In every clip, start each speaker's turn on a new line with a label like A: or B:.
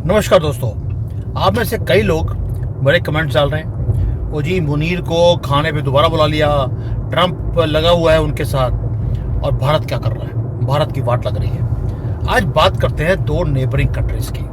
A: नमस्कार दोस्तों, आप में से कई लोग बड़े कमेंट्स डाल रहे हैं। वो जी मुनीर को खाने पे दोबारा बुला लिया, ट्रंप लगा हुआ है उनके साथ, और भारत क्या कर रहा है? भारत की वाट लग रही है। आज बात करते हैं दो नेबरिंग कंट्रीज की।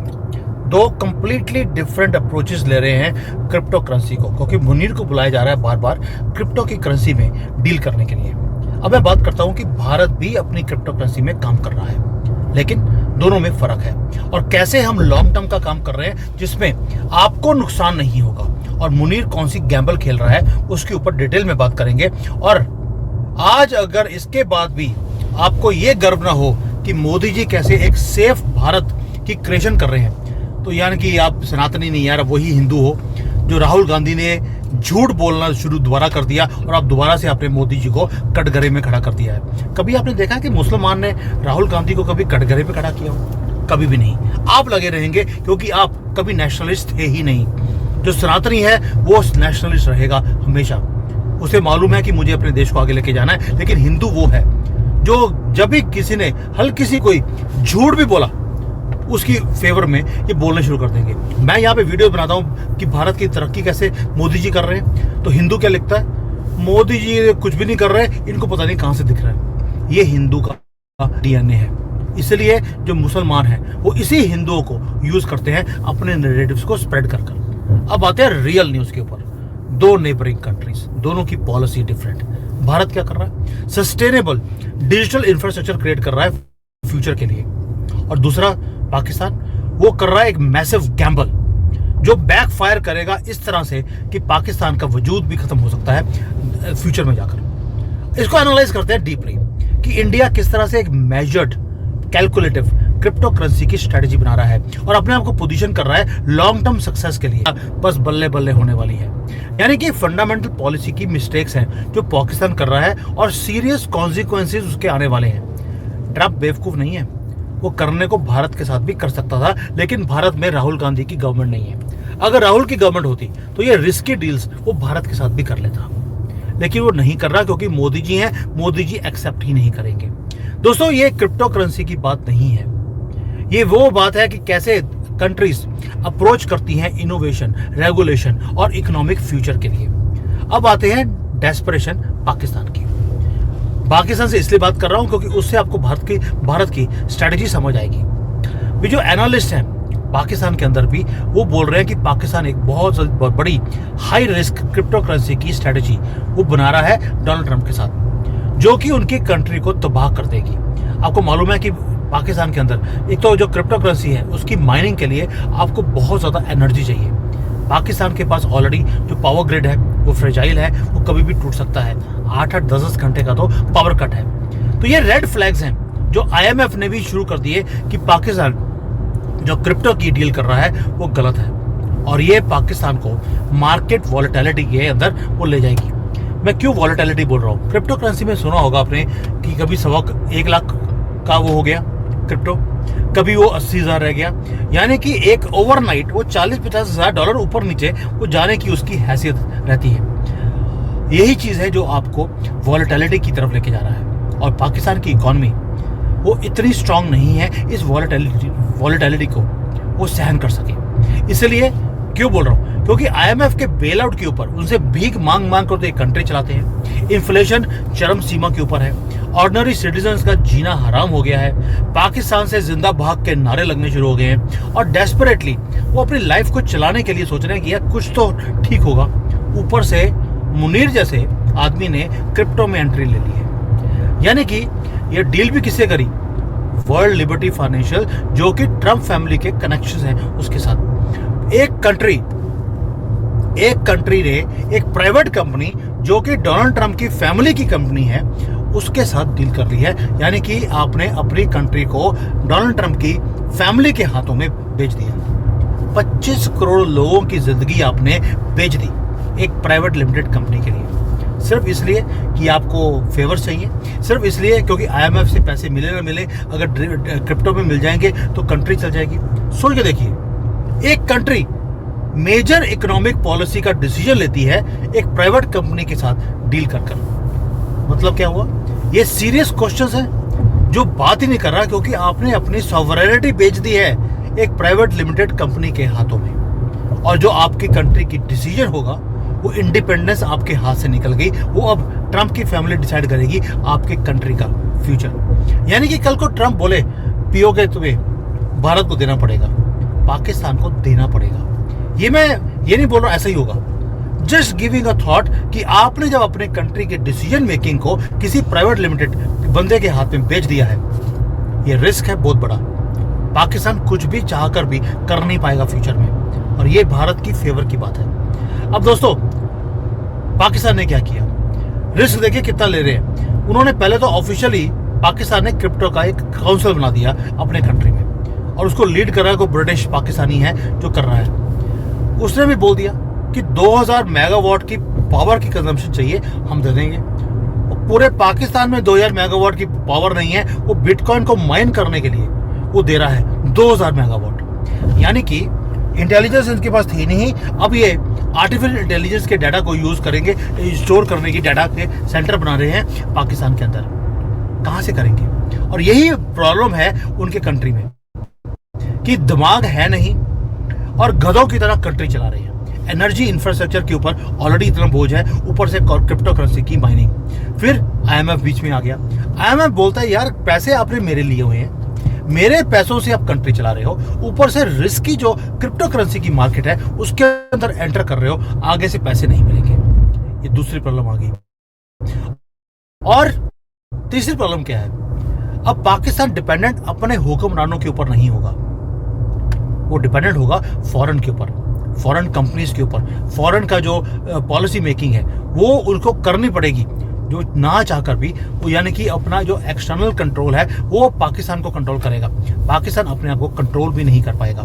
A: दो कंप्लीटली डिफरेंट अप्रोचेस ले रहे हैं क्रिप्टो करेंसी को, क्योंकि मुनीर को बुलाया जा रहा है बार बार क्रिप्टो की करेंसी में डील करने के लिए। अब मैं बात करता हूं कि भारत भी अपनी क्रिप्टो करेंसी में काम कर रहा है, लेकिन दोनों में फर्क है और कैसे हम लॉन्ग टर्म का काम कर रहे हैं जिसमें आपको नुकसान नहीं होगा, और मुनीर कौन सी गैम्बल खेल रहा है उसके ऊपर डिटेल में बात करेंगे। और आज अगर इसके बाद भी आपको ये गर्व ना हो कि मोदी जी कैसे एक सेफ भारत की क्रिएशन कर रहे हैं, तो यानी कि आप सनातनी नहीं यार, वही हिंदू हो जो राहुल गांधी ने झूठ बोलना शुरू दोबारा कर दिया और आप दोबारा से आपने मोदी जी को कटघरे में खड़ा कर दिया है। कभी आपने देखा कि मुसलमान ने राहुल गांधी को कभी कटघरे में खड़ा किया हो? कभी भी नहीं। आप लगे रहेंगे क्योंकि आप कभी नेशनलिस्ट थे ही नहीं। जो सनातनी है वो नेशनलिस्ट रहेगा हमेशा। उसे मालूम है कि मुझे अपने देश को आगे लेके जाना है, लेकिन हिंदू वो है जो जब भी किसी ने हल्की सी कोई झूठ भी बोला उसकी फेवर में ये बोलने शुरू कर देंगे। मैं यहाँ पे वीडियो बनाता हूँ कि भारत की तरक्की कैसे मोदी जी कर रहे हैं, तो हिंदू क्या लिखता है, मोदी जी कुछ भी नहीं कर रहे, इनको पता नहीं कहाँ से दिख रहा है। ये हिंदू का डीएनए है। इसलिए जो मुसलमान हैं वो इसी हिंदुओं को यूज करते हैं अपने नैरेटिव्स को स्प्रेड कर कर। अब आते हैं रियल न्यूज के ऊपर। दो नेबरिंग कंट्रीज, दोनों की पॉलिसी डिफरेंट। भारत क्या कर रहा है? सस्टेनेबल डिजिटल इंफ्रास्ट्रक्चर क्रिएट कर रहा है फ्यूचर के लिए, और दूसरा पाकिस्तान वो कर रहा है एक मैसिव गैम्बल जो बैकफायर करेगा इस तरह से कि पाकिस्तान का वजूद भी खत्म हो सकता है फ्यूचर में जाकर। इसको एनालाइज करते हैं डीपली कि इंडिया किस तरह से एक मेजर्ड कैलकुलेटिव क्रिप्टो करेंसी की स्ट्रेटेजी बना रहा है और अपने आप को पोजीशन कर रहा है लॉन्ग टर्म सक्सेस के लिए। बस बल्ले बल्ले होने वाली है, यानी कि फंडामेंटल पॉलिसी की मिस्टेक्स हैं जो पाकिस्तान कर रहा है और सीरियस कॉन्सिक्वेंसेस उसके आने वाले हैं। ट्रंप बेवकूफ नहीं है, वो करने को भारत के साथ भी कर सकता था, लेकिन भारत में राहुल गांधी की गवर्नमेंट नहीं है। अगर राहुल की गवर्नमेंट होती तो ये रिस्की डील्स वो भारत के साथ भी कर लेता, लेकिन वो नहीं कर रहा क्योंकि मोदी जी हैं। मोदी जी एक्सेप्ट ही नहीं करेंगे। दोस्तों, ये क्रिप्टो करेंसी की बात नहीं है, ये वो बात है कि कैसे कंट्रीज अप्रोच करती हैं इनोवेशन, रेगुलेशन और इकोनॉमिक फ्यूचर के लिए। अब आते हैं डेस्परेशन पाकिस्तान की। पाकिस्तान से इसलिए बात कर रहा हूं क्योंकि उससे आपको भारत की स्ट्रेटेजी समझ आएगी। भी जो एनालिस्ट हैं पाकिस्तान के अंदर भी वो बोल रहे हैं कि पाकिस्तान एक बहुत बड़ी हाई रिस्क क्रिप्टो करेंसी की स्ट्रेटेजी वो बना रहा है डोनाल्ड ट्रंप के साथ, जो कि उनकी कंट्री को तबाह कर देगी। आपको मालूम है कि पाकिस्तान के अंदर एक तो जो क्रिप्टो करेंसी है उसकी माइनिंग के लिए आपको बहुत ज्यादा एनर्जी चाहिए। पाकिस्तान के पास ऑलरेडी जो पावर ग्रिड है वो फ्रेजाइल है, वो कभी भी टूट सकता है। 8-8, 10-10 घंटे का तो पावर कट है। तो ये रेड फ्लैग्स हैं जो IMF ने भी शुरू कर दिए कि पाकिस्तान जो क्रिप्टो की डील कर रहा है वो गलत है, और ये पाकिस्तान को मार्केट वॉलेटिलिटी के अंदर वो ले जाएगी। मैं क्यों वॉलेटिलिटी बोल रहा हूँ? क्रिप्टो करेंसी में सुना होगा आपने कि कभी 1 लाख का वो हो गया क्रिप्टो, कभी वो 80,000 रह गया, यानी कि एक ओवरनाइट वो 40-50 हज़ार डॉलर ऊपर नीचे वो जाने की उसकी हैसियत रहती है। यही चीज है जो आपको वॉलेटिलिटी की तरफ लेके जा रहा है, और पाकिस्तान की इकोनॉमी वो इतनी स्ट्रांग नहीं है इस वॉलेटिलिटी को वो सहन कर सके। इसलिए क्यों बोल रहा हूं? क्योंकि IMF के बेल आउट के ऊपर उनसे भीख मांग कर तो एक कंट्री चलाते हैं। इन्फ्लेशन चरम सीमा के ऊपर है, ऑर्डिनरी सिटीजन्स का जीना हराम हो गया है, पाकिस्तान से जिंदा भाग के नारे लगने शुरू हो गए हैं, और डेस्परेटली वो अपनी लाइफ को चलाने के लिए सोच रहे हैं कि यार कुछ तो ठीक होगा। ऊपर से मुनीर जैसे आदमी ने क्रिप्टो में एंट्री ले ली है, यानी कि ये डील भी किससे करी? वर्ल्ड लिबर्टी फाइनेंशियल, जो कि ट्रंप फैमिली के कनेक्शंस हैं उसके साथ। एक कंट्री ने एक प्राइवेट कंपनी जो कि डोनाल्ड ट्रंप की फैमिली की कंपनी है उसके साथ डील कर ली है, यानी कि आपने अपनी कंट्री को डोनाल्ड ट्रंप की फैमिली के हाथों में बेच दिया। 25 करोड़ लोगों की जिंदगी आपने बेच दी एक प्राइवेट लिमिटेड कंपनी के लिए, सिर्फ इसलिए कि आपको फेवर्स चाहिए, सिर्फ इसलिए क्योंकि IMF से पैसे मिले ना मिले, अगर क्रिप्टो में मिल जाएंगे तो कंट्री चल जाएगी। सोच के देखिए, एक कंट्री मेजर इकोनॉमिक पॉलिसी का डिसीजन लेती है एक प्राइवेट कंपनी के साथ डील कर। मतलब क्या हुआ? ये सीरियस क्वेश्चंस हैं जो बात ही नहीं कर रहा, क्योंकि आपने अपनी सॉवरेनिटी बेच दी है एक प्राइवेट लिमिटेड कंपनी के हाथों में, और जो आपकी कंट्री की डिसीजन होगा वो इंडिपेंडेंस आपके हाथ से निकल गई। वो अब ट्रम्प की फैमिली डिसाइड करेगी आपके कंट्री का फ्यूचर। यानी कि कल को ट्रम्प बोले पियोगे तुम्हें भारत को देना पड़ेगा, पाकिस्तान को देना पड़ेगा। मैं ये नहीं बोल रहा ऐसा ही होगा, जस्ट गिविंग अ थॉट कि आपने जब अपने कंट्री के डिसीजन मेकिंग को किसी प्राइवेट लिमिटेड बंदे के हाथ में बेच दिया है, ये रिस्क है बहुत बड़ा। पाकिस्तान कुछ भी चाहकर भी कर नहीं पाएगा फ्यूचर में, और ये भारत की फेवर की बात है। अब दोस्तों, पाकिस्तान ने क्या किया, रिस्क देखिए कितना ले रहे हैं। उन्होंने पहले तो ऑफिशियली पाकिस्तान ने क्रिप्टो का एक काउंसिल बना दिया अपने कंट्री में, और उसको लीड कर रहा है कोई ब्रिटिश पाकिस्तानी है जो कर रहा है। उसने भी बोल दिया कि 2000 मेगावाट की पावर की कंजम्पशन चाहिए, हम दे देंगे। पूरे पाकिस्तान में 2000 मेगावाट की पावर नहीं है, वो बिटकॉइन को माइन करने के लिए वो दे रहा है 2000 मेगावाट। यानी कि इंटेलिजेंस इनके पास थी नहीं, अब ये आर्टिफिशियल इंटेलिजेंस के डाटा को यूज करेंगे, स्टोर करने की डाटा के सेंटर बना रहे हैं पाकिस्तान के अंदर। कहां से करेंगे? और यही प्रॉब्लम है उनके कंट्री में कि दिमाग है नहीं और गधों की तरह कंट्री चला रहे हैं। एनर्जी इंफ्रास्ट्रक्चर के ऊपर ऑलरेडी इतना बोझ है, ऊपर से क्रिप्टो करेंसी की माइनिंग। फिर आईएमएफ बीच में आ गया। आईएमएफ बोलता है यार पैसे आपने मेरे लिए हुए हैं, मेरे पैसों से आप कंट्री चला रहे हो, ऊपर से रिस्की जो क्रिप्टो करेंसी की मार्केट है उसके अंदर एंटर कर रहे हो, आगे से पैसे नहीं मिलेंगे। ये दूसरी प्रॉब्लम आ गई। और तीसरी प्रॉब्लम क्या है, अब पाकिस्तान डिपेंडेंट अपने हुक्मरानों के ऊपर नहीं होगा, वो डिपेंडेंट होगा फॉरेन के ऊपर, फॉरेन कंपनीज के ऊपर। फॉरेन का जो पॉलिसी मेकिंग है वो उनको करनी पड़ेगी, जो ना चाहकर भी वो, यानी कि अपना जो एक्सटर्नल कंट्रोल है वो पाकिस्तान को कंट्रोल करेगा। पाकिस्तान अपने आप को कंट्रोल भी नहीं कर पाएगा।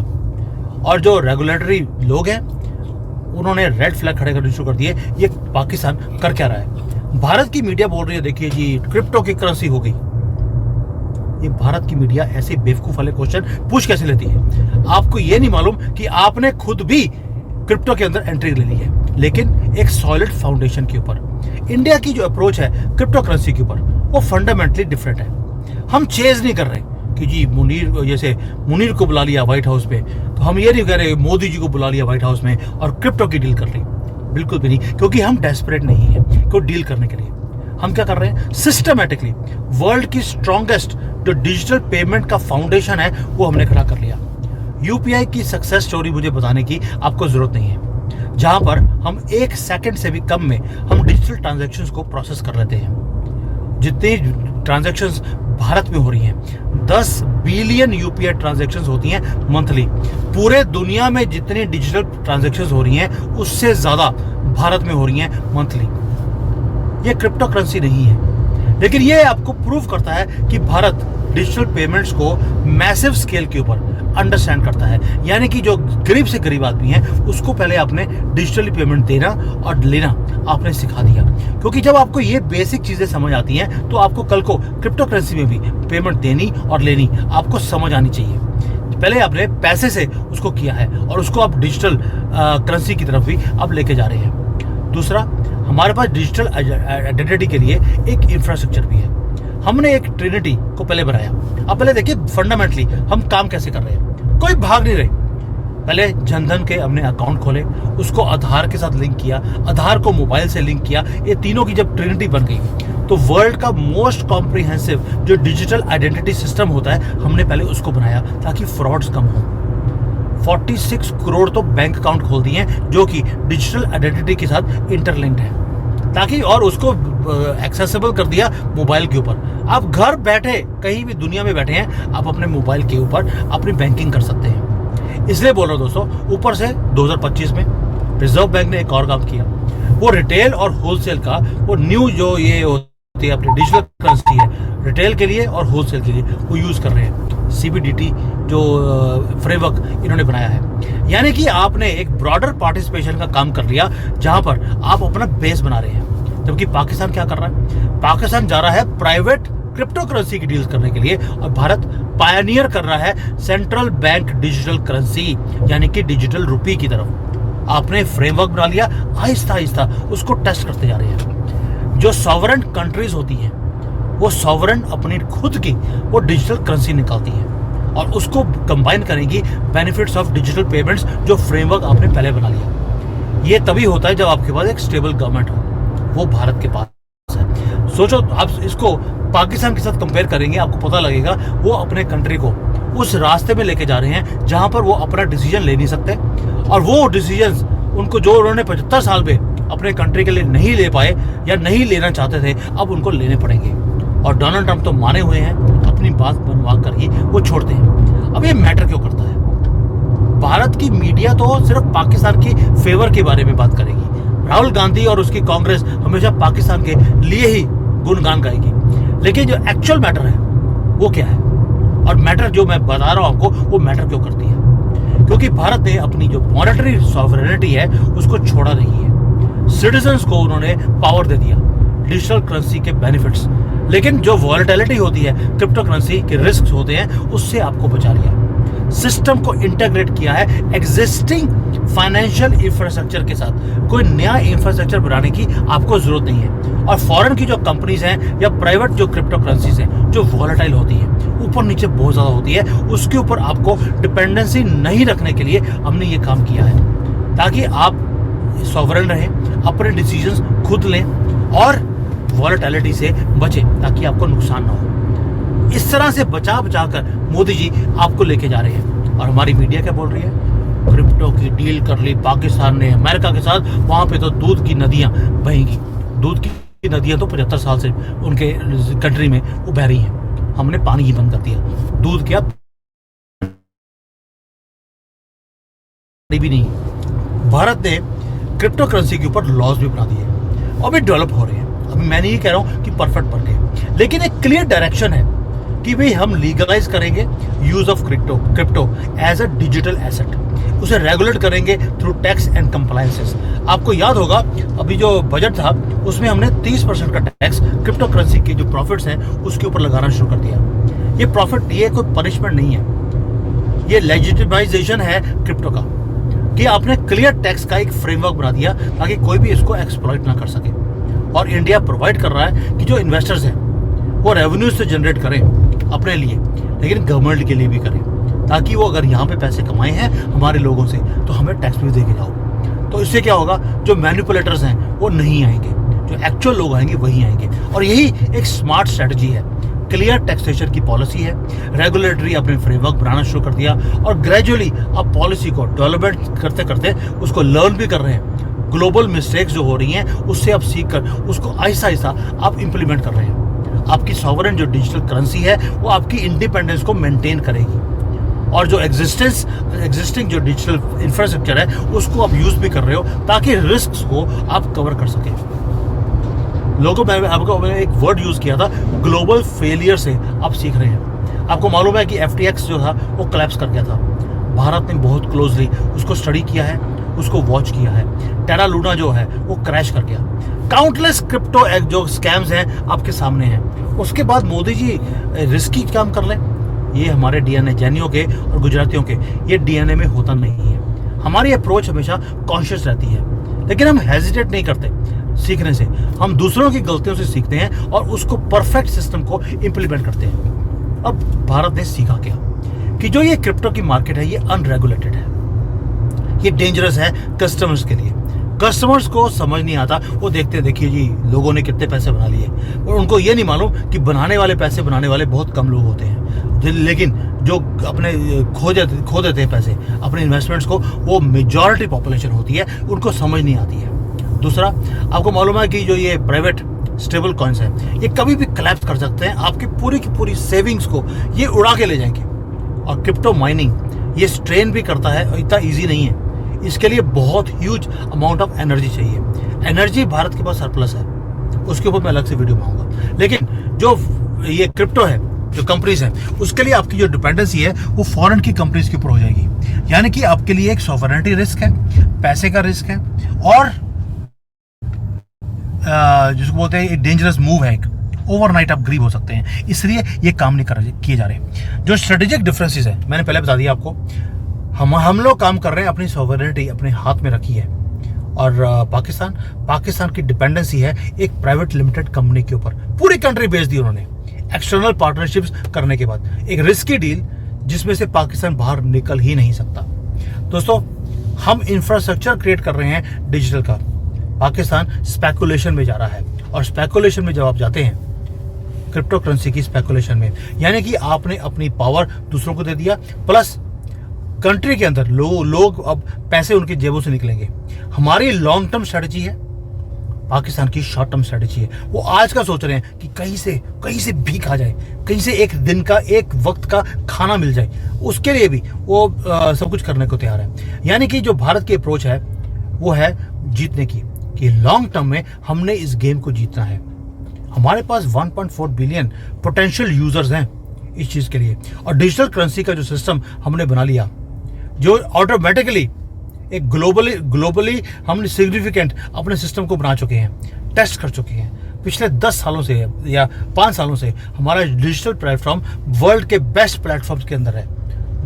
A: और जो रेगुलेटरी लोग हैं उन्होंने रेड फ्लैग खड़े करने शुरू कर दिए, ये पाकिस्तान कर क्या रहा है। भारत की मीडिया बोल रही है देखिए जी क्रिप्टो की करेंसी हो गई। ये भारत की मीडिया ऐसे बेवकूफ वाले क्वेश्चन पूछ कैसे लेती है? आपको ये नहीं मालूम कि आपने खुद भी क्रिप्टो के अंदर एंट्री ले ली है, लेकिन एक सॉलिड फाउंडेशन के ऊपर। इंडिया की जो अप्रोच है क्रिप्टो करेंसी के ऊपर वो फंडामेंटली डिफरेंट है। हम चेज नहीं कर रहे कि जी मुनीर को बुला लिया व्हाइट हाउस पे, तो हम ये नहीं कह रहे मोदी जी को बुला लिया व्हाइट हाउस में और क्रिप्टो की डील कर ली। बिल्कुल भी नहीं, क्योंकि हम डेस्परेट नहीं है कोई डील करने के लिए। हम क्या कर रहे हैं, सिस्टमेटिकली वर्ल्ड की स्ट्रॉन्गेस्ट जो डिजिटल पेमेंट का फाउंडेशन है वो हमने खड़ा कर लिया। यूपीआई की सक्सेस स्टोरी मुझे बताने की आपको जरूरत नहीं है, जहां पर हम 1 सेकंड से भी कम में हम डिजिटल ट्रांजैक्शंस को प्रोसेस कर लेते हैं। जितनी ट्रांजैक्शंस भारत में हो रही हैं, 10 बिलियन यूपीआई ट्रांजैक्शंस होती हैं मंथली। पूरे दुनिया में जितनी डिजिटल ट्रांजैक्शंस हो रही हैं उससे ज्यादा भारत में हो रही हैं मंथली। ये क्रिप्टो करेंसी नहीं है, लेकिन ये आपको प्रूव करता है कि भारत डिजिटल पेमेंट्स को मैसिव स्केल के ऊपर अंडरस्टैंड करता है। यानी कि जो गरीब से गरीब आदमी है उसको पहले आपने डिजिटली पेमेंट देना और लेना आपने सिखा दिया, क्योंकि जब आपको ये बेसिक चीजें समझ आती हैं तो आपको कल को क्रिप्टो करेंसी में भी पेमेंट देनी और लेनी आपको समझ आनी चाहिए। पहले आपने पैसे से उसको किया है और उसको आप डिजिटल करेंसी की तरफ भी अब लेके जा रहे हैं। दूसरा, हमारे पास डिजिटल आइडेंटिटी के लिए एक इंफ्रास्ट्रक्चर भी है। हमने एक ट्रिनिटी को पहले बनाया। अब पहले देखिए फंडामेंटली हम काम कैसे कर रहे हैं, कोई भाग नहीं रहे। पहले जनधन के हमने अकाउंट खोले, उसको आधार के साथ लिंक किया, आधार को मोबाइल से लिंक किया। ये तीनों की जब ट्रिनिटी बन गई तो वर्ल्ड का मोस्ट कॉम्प्रिहेंसिव जो डिजिटल आइडेंटिटी सिस्टम होता है हमने पहले उसको बनाया ताकि फ्रॉड्स कम हो। 46 करोड़ तो बैंक अकाउंट खोल दिए हैं जो कि डिजिटल आइडेंटिटी के साथ इंटरलिंक्ड है, ताकि और उसको एक्सेसिबल कर दिया मोबाइल के ऊपर। आप घर बैठे कहीं भी दुनिया में बैठे हैं, आप अपने मोबाइल के ऊपर अपनी बैंकिंग कर सकते हैं। इसलिए बोल रहा हूं दोस्तों, ऊपर से 2025 में रिजर्व बैंक ने एक और काम किया, वो रिटेल और होलसेल का वो न्यू जो ये होती है अपनी डिजिटल करेंसी है, रिटेल के लिए और होलसेल के लिए वो यूज कर रहे हैं। CBDT जो फ्रेमवर्क इन्होंने बनाया है, यानी कि आपने एक ब्रॉडर पार्टिसिपेशन का काम कर लिया जहां पर आप अपना बेस बना रहे हैं। जबकि पाकिस्तान क्या कर रहा है, पाकिस्तान जा रहा है प्राइवेट क्रिप्टो करेंसी की डील्स करने के लिए, और भारत पायनियर कर रहा है सेंट्रल बैंक डिजिटल करेंसी यानी कि डिजिटल रुपी की तरफ। आपने फ्रेमवर्क बना लिया, आहिस्ता आहिस्ता उसको टेस्ट करते जा रहे हैं। जो सॉवरेन कंट्रीज होती हैं वो सॉवरेन अपनी खुद की वो डिजिटल करेंसी निकालती है और उसको कंबाइन करेंगी बेनिफिट्स ऑफ डिजिटल पेमेंट्स, जो फ्रेमवर्क आपने पहले बना लिया। ये तभी होता है जब आपके पास एक स्टेबल गवर्नमेंट हो, वो भारत के पास है। सोचो आप इसको पाकिस्तान के साथ कंपेयर करेंगे, आपको पता लगेगा वो अपने कंट्री को उस रास्ते में लेके जा रहे हैं जहां पर वो अपना डिसीजन ले नहीं सकते, और वो डिसीजन उनको जो उन्होंने 75 साल में अपने कंट्री के लिए नहीं ले पाए या नहीं लेना चाहते थे, अब उनको लेने पड़ेंगे। और डोनाल्ड ट्रंप तो माने हुए हैं, अपनी बात बनवा कर ही वो छोड़ते हैं। अब ये मैटर क्यों करता है? भारत की मीडिया तो सिर्फ पाकिस्तान की फेवर के बारे में बात करेगी। राहुल गांधी और उसकी कांग्रेस हमेशा पाकिस्तान के लिए ही गुणगान गाएगी, लेकिन जो एक्चुअल मैटर है वो क्या है? और मैटर जो मैं बता रहा हूं आपको, वो मैटर क्यों करती है? क्योंकि भारत ने अपनी जो मॉनेटरी सॉवरेनिटी है उसको छोड़ा नहीं है। सिटीजन्स को उन्होंने पावर दे दिया, डिजिटल करेंसी के बेनिफिट्स, लेकिन जो वॉलेटिलिटी होती है, क्रिप्टो करेंसी के रिस्क होते हैं, उससे आपको बचा लिया। सिस्टम को इंटीग्रेट किया है एग्जिस्टिंग फाइनेंशियल इंफ्रास्ट्रक्चर के साथ। कोई नया इंफ्रास्ट्रक्चर बनाने की आपको जरूरत नहीं है। और फॉरेन की जो कंपनीज हैं या प्राइवेट जो क्रिप्टो करेंसीज हैं, जो वॉलेटाइल होती है, ऊपर नीचे बहुत ज्यादा होती है, उसके ऊपर आपको डिपेंडेंसी नहीं रखने के लिए हमने ये काम किया है, ताकि आप सॉवरेन रहें, अपने डिसीजंस खुद लें और वॉलेटिलिटी से बचें, ताकि आपको नुकसान ना हो। इस तरह से बचा कर मोदी जी आपको लेके जा रहे हैं। और हमारी मीडिया क्या बोल रही है? क्रिप्टो की डील कर ली पाकिस्तान ने अमेरिका के साथ, वहां पे तो दूध की नदियां बहेंगी। दूध की नदियां तो 75 साल से उनके कंट्री में वो बह रही हैं। हमने पानी ही बंद कर दिया, दूध क्या भी नहीं। भारत ने क्रिप्टो करेंसी के ऊपर लॉज भी बना दिए, अभी डेवलप हो रहे हैं। अभी मैं नहीं कह रहा हूं कि परफेक्ट बन गए, लेकिन एक क्लियर डायरेक्शन है कि भाई हम लीगलाइज करेंगे use of crypto as a digital asset, उसे रेगुलेट करेंगे थ्रू टैक्स एंड कंप्लायंसेस। आपको याद होगा अभी जो बजट था उसमें हमने 30% का टैक्स क्रिप्टो करेंसी के जो प्रॉफिट्स हैं उसके ऊपर लगाना शुरू कर दिया। ये प्रॉफिट, ये कोई पनिशमेंट नहीं है, ये लेजिटिमाइजेशन है क्रिप्टो का, कि आपने क्लियर टैक्स का एक फ्रेमवर्क बना दिया ताकि कोई भी इसको एक्सप्लॉइट ना कर सके। और इंडिया प्रोवाइड कर रहा है कि जो इन्वेस्टर्स हैं वो रेवेन्यू से जनरेट करें अपने लिए, लेकिन गवर्नमेंट के लिए भी करें, ताकि वो अगर यहाँ पे पैसे कमाए हैं हमारे लोगों से तो हमें टैक्स भी दे के जाओ। तो इससे क्या होगा? जो मैनिपुलेटर्स हैं वो नहीं आएंगे, जो एक्चुअल लोग आएंगे वही आएंगे। और यही एक स्मार्ट स्ट्रेटजी है। क्लियर टैक्सेशन की पॉलिसी है, रेगुलेटरी अपने फ्रेमवर्क बनाना शुरू कर दिया, और ग्रेजुअली अब पॉलिसी को डेवलपमेंट करते करते उसको लर्न भी कर रहे हैं। ग्लोबल मिस्टेक्स जो हो रही हैं उससे आप सीख कर उसको आहिस्ता आहिस्ता आप इंप्लीमेंट कर रहे हैं। आपकी सॉवरेन जो डिजिटल करेंसी है वो आपकी इंडिपेंडेंस को मेंटेन करेगी, और जो एग्जिस्टिंग जो डिजिटल इंफ्रास्ट्रक्चर है उसको आप यूज भी कर रहे हो, ताकि रिस्क को आप कवर कर सके। लोगों में आपको मैंने एक वर्ड यूज किया था, ग्लोबल फेलियर से आप सीख रहे हैं। आपको मालूम है कि FTX जो था वो कोलैप्स कर गया था। भारत ने बहुत क्लोजली उसको स्टडी किया है, उसको वॉच किया है। टेरा लूना जो है वो क्रैश कर गया। काउंटलेस क्रिप्टो जो स्कैम्स हैं आपके सामने हैं। उसके बाद मोदी जी रिस्की काम कर लें, ये हमारे DNA जैनियों के और गुजरातियों के ये DNA में होता नहीं है। हमारी अप्रोच हमेशा कॉन्शियस रहती है, लेकिन हम हेजिटेट नहीं करते सीखने से। हम दूसरों की गलतियों से सीखते हैं और उसको परफेक्ट सिस्टम को इम्प्लीमेंट करते हैं। अब भारत ने सीखा क्या कि जो ये क्रिप्टो की मार्केट है ये अनरेगुलेटेड है, ये डेंजरस है कस्टमर्स के लिए। कस्टमर्स को समझ नहीं आता, वो देखते देखिए जी लोगों ने कितने पैसे बना लिए, और उनको ये नहीं मालूम कि बनाने वाले बहुत कम लोग होते हैं, लेकिन जो अपने खो देते हैं पैसे अपने इन्वेस्टमेंट्स को, वो मेजॉरिटी पॉपुलेशन होती है, उनको समझ नहीं आती है। दूसरा, आपको मालूम है कि जो ये प्राइवेट स्टेबल कॉइन्स हैं ये कभी भी कोलैप्स कर सकते हैं, आपकी पूरी की पूरी सेविंग्स को ये उड़ा के ले जाएंगे। और क्रिप्टो माइनिंग ये स्ट्रेन भी करता है, इतना ईजी नहीं है, इसके लिए बहुत ह्यूज अमाउंट ऑफ एनर्जी चाहिए। एनर्जी भारत के पास सरप्लस है, उसके ऊपर मैं अलग से वीडियो बनाऊंगा। लेकिन जो ये क्रिप्टो है, जो कंपनीज हैं, उसके लिए आपकी जो डिपेंडेंसी है वो फॉरेन की कंपनीज के ऊपर हो जाएगी। यानी कि आपके लिए एक सॉवरेनिटी रिस्क है, पैसे का रिस्क है, और जिसको बोलते हैं एक डेंजरस मूव है, एक ओवरनाइट आप गरीब हो सकते हैं। इसलिए ये काम नहीं किए जा रहे। जो स्ट्रेटेजिक डिफरेंसेस है मैंने पहले बता दिया आपको। हम लोग काम कर रहे हैं अपनी सॉवरेनिटी अपने हाथ में रखी है, और पाकिस्तान की डिपेंडेंसी है एक प्राइवेट लिमिटेड कंपनी के ऊपर। पूरी कंट्री बेच दी उन्होंने एक्सटर्नल पार्टनरशिप्स करने के बाद। एक रिस्की डील जिसमें से पाकिस्तान बाहर निकल ही नहीं सकता। दोस्तों, हम इंफ्रास्ट्रक्चर क्रिएट कर रहे हैं डिजिटल का। पाकिस्तान स्पेकुलेशन में जा रहा है, और स्पेकुलेशन में जब आप जाते हैं, क्रिप्टो करेंसी की स्पेकुलेशन में, यानी कि आपने अपनी पावर दूसरों को दे दिया, प्लस कंट्री के अंदर लोग अब पैसे उनकी जेबों से निकलेंगे। हमारी लॉन्ग टर्म स्ट्रेटजी है, पाकिस्तान की शॉर्ट टर्म स्ट्रेटजी है। वो आज का सोच रहे हैं कि कहीं से भीख आ जाए, कहीं से एक दिन का, एक वक्त का खाना मिल जाए, उसके लिए भी वो सब कुछ करने को तैयार है। यानी कि जो भारत की अप्रोच है वो है जीतने की, कि लॉन्ग टर्म में हमने इस गेम को जीतना है। हमारे पास 1.4 बिलियन पोटेंशियल यूजर्स हैं इस चीज के लिए, और डिजिटल करेंसी का जो सिस्टम हमने बना लिया, जो ऑटोमेटिकली एक ग्लोबली हमने सिग्निफिकेंट अपने सिस्टम को बना चुके हैं, टेस्ट कर चुके हैं। पिछले 10 सालों से या 5 सालों से हमारा डिजिटल प्लेटफॉर्म वर्ल्ड के बेस्ट प्लेटफॉर्म्स के अंदर है।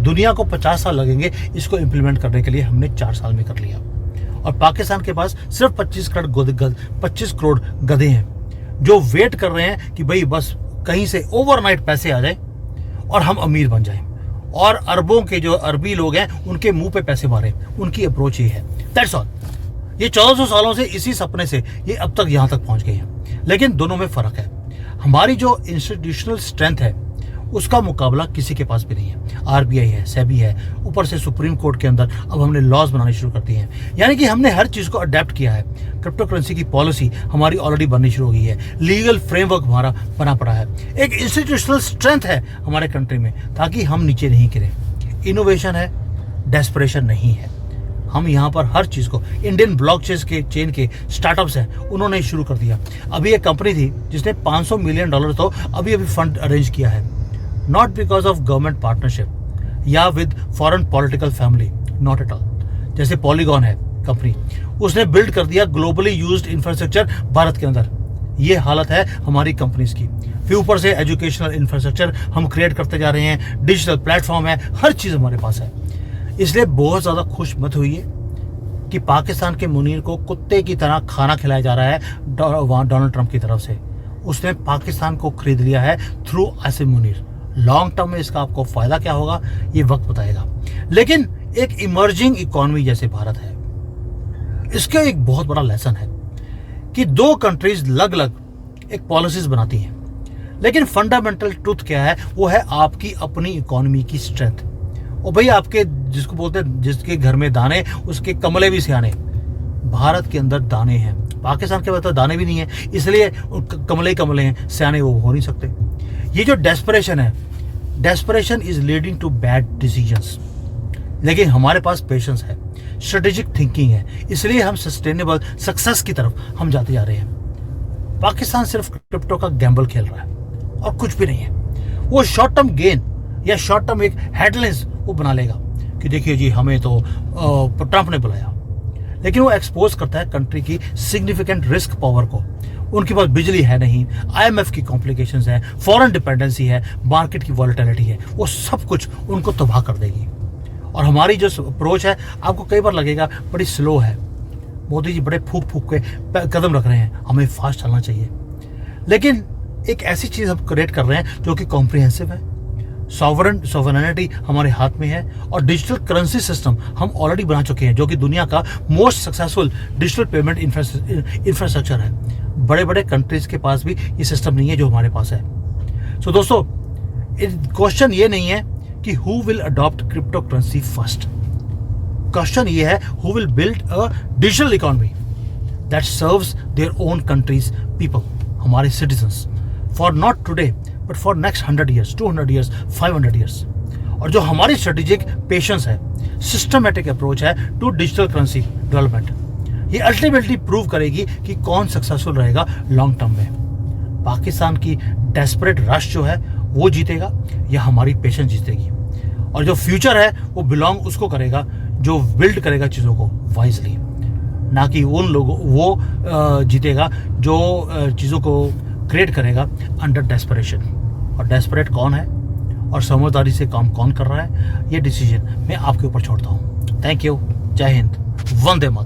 A: दुनिया को 50 साल लगेंगे इसको इम्प्लीमेंट करने के लिए, हमने 4 साल में कर लिया। और पाकिस्तान के पास सिर्फ 25 करोड़ गधे हैं जो वेट कर रहे हैं कि भाई बस कहीं से ओवरनाइट पैसे आ जाए और हम अमीर बन जाएं, और अरबों के जो अरबी लोग हैं उनके मुंह पे पैसे मारे। उनकी अप्रोच ये है, दैट्स ऑल। ये 1400 सालों से इसी सपने से ये अब तक यहाँ तक पहुंच गए हैं। लेकिन दोनों में फर्क है। हमारी जो इंस्टीट्यूशनल स्ट्रेंथ है उसका मुकाबला किसी के पास भी नहीं है। आरबीआई है, सेबी है, ऊपर से सुप्रीम कोर्ट के अंदर अब हमने लॉज बनाने शुरू कर दिए हैं। यानी कि हमने हर चीज को अडेप्ट किया है। क्रिप्टो करेंसी की पॉलिसी हमारी ऑलरेडी बननी शुरू हो गई है, लीगल फ्रेमवर्क हमारा बना पड़ा है, एक इंस्टीट्यूशनल स्ट्रेंथ है हमारे कंट्री में, ताकि हम नीचे नहीं गिरे। इनोवेशन है, डेस्परेशन नहीं है। हम यहाँ पर हर चीज को, इंडियन ब्लॉकचेन के स्टार्टअप्स हैं, उन्होंने शुरू कर दिया। अभी एक कंपनी थी जिसने $500 मिलियन तो अभी फंड अरेंज किया है, not because of government partnership या with foreign political family, not at all. जैसे पॉलीगॉन है कंपनी, उसने बिल्ड कर दिया ग्लोबली यूज्ड इंफ्रास्ट्रक्चर भारत के अंदर। ये हालत है हमारी कंपनीज की। फिर ऊपर से एजुकेशनल इंफ्रास्ट्रक्चर हम क्रिएट करते जा रहे हैं, डिजिटल प्लेटफॉर्म है, हर चीज हमारे पास है। इसलिए बहुत ज्यादा खुश मत होइए कि पाकिस्तान के मुनीर को कुत्ते की तरह खाना खिलाया जा रहा है डोनाल्ड ट्रंप की तरफ से। उसने पाकिस्तान को खरीद लिया है through Asim Munir. Long term में इसका आपको फायदा क्या होगा ये वक्त बताएगा। लेकिन एक इमर्जिंग इकोनॉमी जैसे भारत है, इसका एक बहुत बड़ा लेसन है कि दो कंट्रीज अलग अलग एक पॉलिसीज बनाती हैं, लेकिन फंडामेंटल ट्रुथ क्या है, वो है आपकी अपनी इकोनॉमी की स्ट्रेंथ। और भाई आपके, जिसको बोलते हैं जिसके घर में दाने उसके कमले भी सियाने। भारत के अंदर दाने हैं, पाकिस्तान के अंदर दाने भी नहीं है, इसलिए कमले ही कमले हैं, सियाने वो हो नहीं सकते। ये जो डेस्परेशन है, desperation is leading to bad decisions. लेकिन हमारे पास पेशेंस है, स्ट्रेटेजिक थिंकिंग है, इसलिए हम सस्टेनेबल सक्सेस की तरफ हम जाते जा रहे हैं। पाकिस्तान सिर्फ क्रिप्टो का गैम्बल खेल रहा है और कुछ भी नहीं है। वो शॉर्ट टर्म गेन या शॉर्ट टर्म एक हेडलाइंस वो बना लेगा कि देखिए जी हमें तो ट्रंप ने बुलाया, लेकिन वो एक्सपोज करता है कंट्री की सिग्निफिकेंट रिस्क पावर को। उनके पास बिजली है नहीं, IMF की कॉम्प्लिकेशंस है, फॉरेन डिपेंडेंसी है, मार्केट की वॉलेटिलिटी है, वो सब कुछ उनको तबाह कर देगी। और हमारी जो अप्रोच है, आपको कई बार लगेगा बड़ी स्लो है, मोदी जी बड़े फूक फूक के कदम रख रहे हैं, हमें फास्ट चलना चाहिए। लेकिन एक ऐसी चीज हम क्रिएट कर रहे हैं जो कि कॉम्प्रिहेंसिव है, सॉवरेनिटी हमारे हाथ में है, और डिजिटल करेंसी सिस्टम हम ऑलरेडी बना चुके हैं जो कि दुनिया का most successful digital payment infrastructure है। बड़े बड़े कंट्रीज के पास भी ये सिस्टम नहीं है जो हमारे पास है। सो दोस्तों, क्वेश्चन ये नहीं है कि who will adopt crypto currency first, question ये है who will build a digital economy that serves their own countries people, हमारे citizens, for not today but for next 100 years, 200 years, 500 years। और जो हमारी स्ट्रेटेजिक पेशेंस है, systematic approach है to digital currency development, ये ultimately prove करेगी कि कौन सक्सेसफुल रहेगा लॉन्ग टर्म में। पाकिस्तान की डेस्परेट रश जो है वो जीतेगा या हमारी पेशेंस जीतेगी। और जो फ्यूचर है वो बिलोंग उसको करेगा जो बिल्ड करेगा चीज़ों को वाइजली, ना कि उन लोगों वो जीतेगा जो चीज़ों को क्रिएट करेगा अंडर डेस्परेशन। और डेस्परेट कौन है और समझदारी से काम कौन कर रहा है, ये डिसीजन मैं आपके ऊपर छोड़ता हूँ। थैंक यू, जय हिंद, वंदे मातरम।